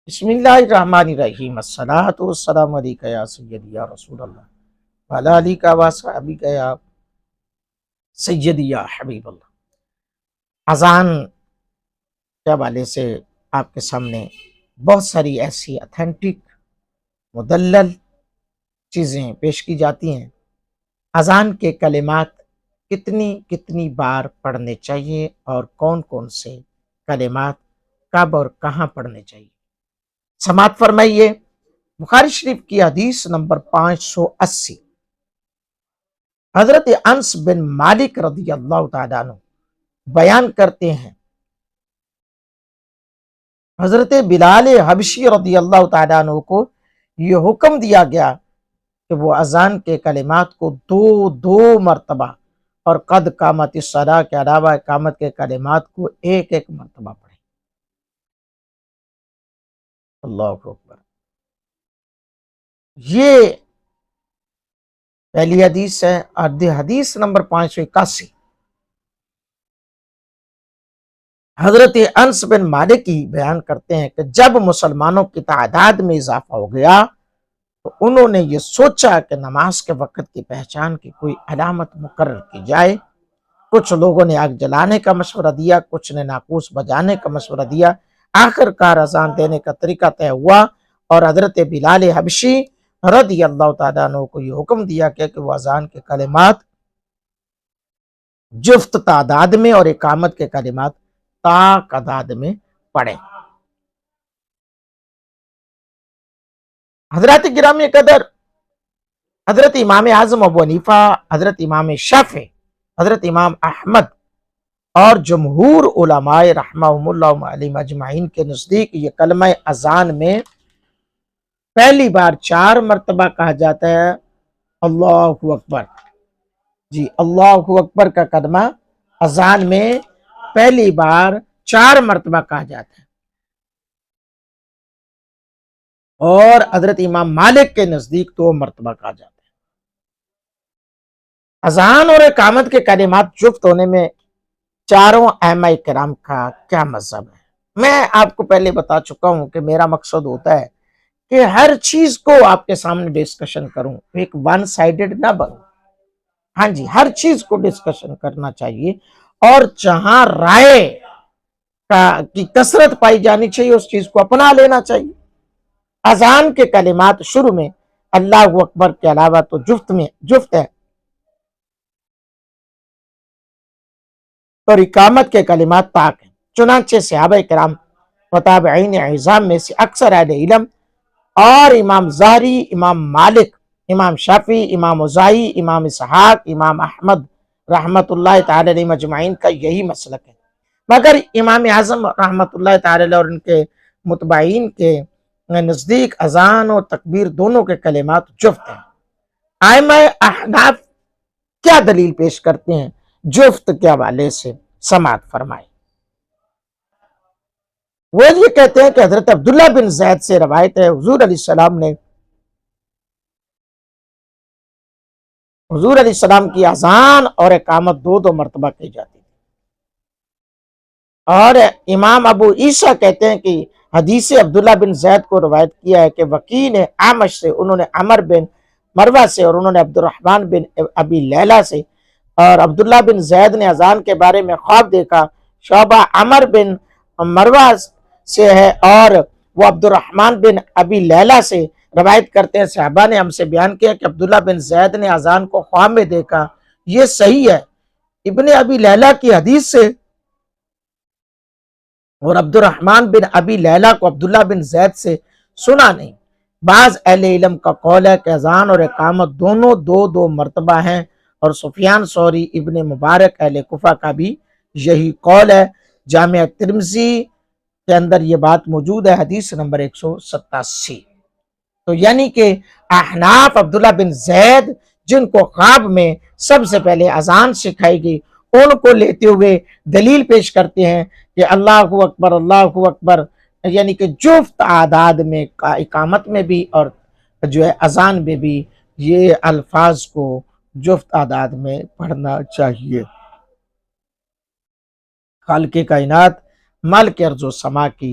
بسم اللہ الرحمن الرحیم الصلاۃ والسلام علیکہ یا سیدی یا رسول اللہ وعلی آلہ و صحبہ یا سیدی یا حبیب اللہ۔ اذان کے حوالے سے آپ کے سامنے بہت ساری ایسی اتھینٹک مدلل چیزیں پیش کی جاتی ہیں۔ اذان کے کلمات کتنی بار پڑھنے چاہیے اور کون کون سے کلمات کب اور کہاں پڑھنے چاہیے، سماعت فرمائیے۔ بخاری شریف کی حدیث نمبر 580، حضرت انس بن مالک رضی اللہ تعالیٰ عنہ بیان کرتے ہیں، حضرت بلال حبشی رضی اللہ تعالیٰ عنہ کو یہ حکم دیا گیا کہ وہ اذان کے کلمات کو دو مرتبہ اور قد قامت الصلاۃ کے علاوہ اقامت کے کلمات کو ایک مرتبہ پڑھیں۔ اللہ اکبر۔ یہ پہلی حدیث ہے۔ اور حدیث نمبر 581، حضرت انس بن مالک کی بیان کرتے ہیں کہ جب مسلمانوں کی تعداد میں اضافہ ہو گیا تو انہوں نے یہ سوچا کہ نماز کے وقت کی پہچان کی کوئی علامت مقرر کی جائے۔ کچھ لوگوں نے آگ جلانے کا مشورہ دیا، کچھ نے ناقوس بجانے کا مشورہ دیا۔ آخر کار اذان دینے کا طریقہ طے ہوا اور حضرت بلال حبشی رضی اللہ تعالیٰ عنہ کو یہ حکم دیا کہ وہ اذان کے کلمات جفت تعداد میں اور اقامت کے کلمات تعداد میں پڑھیں۔ حضرات گرامی قدر، حضرت امام اعظم ابو حنیفہ، حضرت امام شافعی، حضرت امام احمد اور جمہور علماء رحمہم اللہ علیہم اجمعین کے نزدیک یہ کلمہ اذان میں پہلی بار 4 مرتبہ کہا جاتا ہے اللہ اکبر۔ جی، اللہ اکبر کا کلمہ اذان میں پہلی بار 4 مرتبہ کہا جاتا ہے، اور حضرت امام مالک کے نزدیک 2 مرتبہ کہا جاتا ہے۔ اذان اور اقامت کے کلمات جفت ہونے میں چاروں ائمہ کرام کا کیا مذہب ہے؟ میں آپ کو پہلے بتا چکا ہوں کہ میرا مقصد ہوتا ہے کہ ہر چیز کو آپ کے سامنے ڈسکشن کروں، ایک ون سائیڈڈ نہ بنوں۔ ہاں جی، ہر چیز کو ڈسکشن کرنا چاہیے، اور جہاں رائے کی کثرت پائی جانی چاہیے اس چیز کو اپنا لینا چاہیے۔ اذان کے کلمات شروع میں اللہ اکبر کے علاوہ تو جفت ہے، اور اقامت کے کلمات طاق ہیں۔ چنانچہ صحابہ کرام و تابعین اعظام میں سے اکثر اہل علم اور امام زہری، امام مالک، امام شافعی، امام اوزاعی، امام اسحاق، امام احمد رحمت اللہ تعالی علیہ مجمعین کا یہی مسلک ہے، مگر امام اعظم رحمت اللہ تعالی علیہ اور ان کے متبعین کے نزدیک اذان اور تکبیر دونوں کے کلمات جفت ہیں۔ ائمہ احناف کیا دلیل پیش کرتے ہیں جفت کے حوالے سے، سماعت فرمائے۔ وہ یہ کہتے ہیں کہ حضرت عبداللہ بن زید سے روایت ہے، حضور علیہ السلام کی اذان اور اقامت 2 مرتبہ کی جاتی ہے۔ اور امام ابو عیسیٰ کہتے ہیں کہ حدیث عبداللہ بن زید کو روایت کیا ہے کہ وکیع نے اعمش سے، انہوں نے عمر بن مروہ سے، اور انہوں نے عبد الرحمن بن ابی لیلہ سے، اور عبداللہ بن زید نے اذان کے بارے میں خواب دیکھا۔ شعبہ عمر بن مروہ سے ہے اور وہ عبد الرحمن بن ابی لیلہ سے روایت کرتے ہیں، صحابہ نے ہم سے بیان کیا کہ عبداللہ بن زید نے اذان کو خواب میں دیکھا۔ یہ صحیح ہے ابن ابی لیلہ کی حدیث سے، اور عبد الرحمن بن ابی لیلہ کو عبداللہ بن زید سے سنا نہیں۔ بعض اہل علم کا قول ہے کہ اذان اور اقامت دونوں 2 مرتبہ ہیں، اور سفیان ثوری، ابن مبارک، اہل کوفہ کا بھی یہی قول ہے۔ جامع ترمذی کے اندر یہ بات موجود ہے، حدیث نمبر 187۔ تو یعنی کہ احناف عبداللہ بن زید جن کو خواب میں سب سے پہلے اذان سکھائی گئی، ان کو لیتے ہوئے دلیل پیش کرتے ہیں کہ اللہ اکبر یعنی کہ جفت اعداد میں، اقامت میں بھی اور جو ہے اذان میں بھی، یہ الفاظ کو جفت اعداد میں پڑھنا چاہیے۔ خالق کائنات، مالک ارض و سما کی